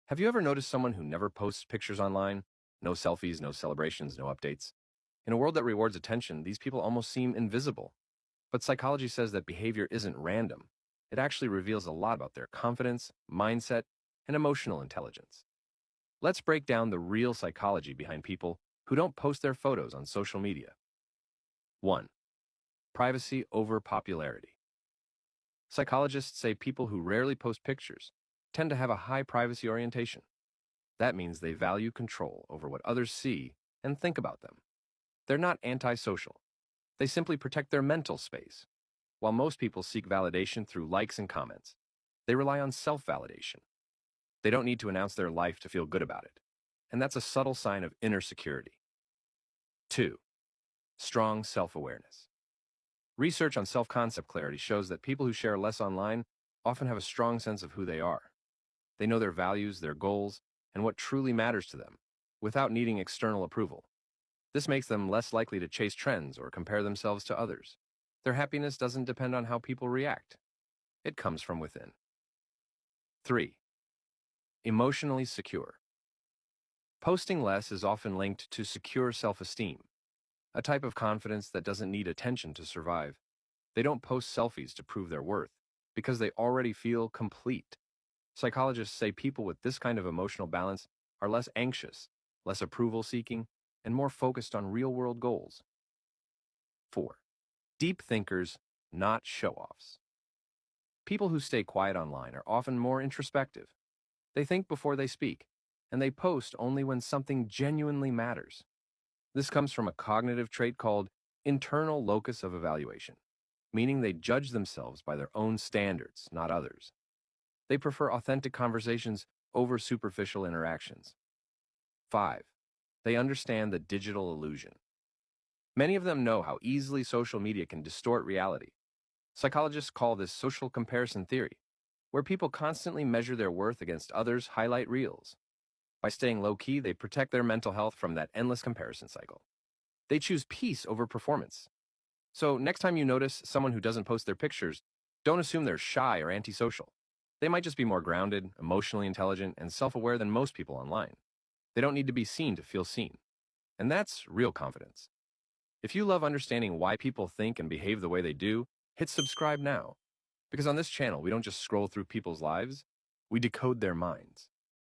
Have you ever noticed someone who never posts pictures online? No selfies, no celebrations, no updates. In a world that rewards attention, these people almost seem invisible. But psychology says that behavior isn't random. It actually reveals a lot about their confidence, mindset, and emotional intelligence. Let's break down the real psychology behind people who don't post their photos on social media. 1. Privacy over popularity. Psychologists say people who rarely post pictures tend to have a high privacy orientation. That means they value control over what others see and think about them. They're not antisocial. They simply protect their mental space. While most people seek validation through likes and comments, they rely on self-validation. They don't need to announce their life to feel good about it. And that's a subtle sign of inner security. 2. Strong self-awareness. Research on self-concept clarity shows that people who share less online often have a strong sense of who they are. They know their values, their goals, and what truly matters to them, without needing external approval. This makes them less likely to chase trends or compare themselves to others. Their happiness doesn't depend on how people react. It comes from within. 3. Emotionally secure. Posting less is often linked to secure self-esteem, a type of confidence that doesn't need attention to survive. They don't post selfies to prove their worth, because they already feel complete. Psychologists say people with this kind of emotional balance are less anxious, less approval-seeking, and more focused on real-world goals. 4. Deep thinkers, not show-offs. People who stay quiet online are often more introspective. They think before they speak, and they post only when something genuinely matters. This comes from a cognitive trait called internal locus of evaluation, meaning they judge themselves by their own standards, not others. They prefer authentic conversations over superficial interactions. 5. They understand the digital illusion. Many of them know how easily social media can distort reality. Psychologists call this social comparison theory, where people constantly measure their worth against others' highlight reels. By staying low-key, they protect their mental health from that endless comparison cycle. They choose peace over performance. So next time you notice someone who doesn't post their pictures, don't assume they're shy or antisocial. They might just be more grounded, emotionally intelligent, and self-aware than most people online. They don't need to be seen to feel seen. And that's real confidence. If you love understanding why people think and behave the way they do, hit subscribe now. Because on this channel, we don't just scroll through people's lives, we decode their minds.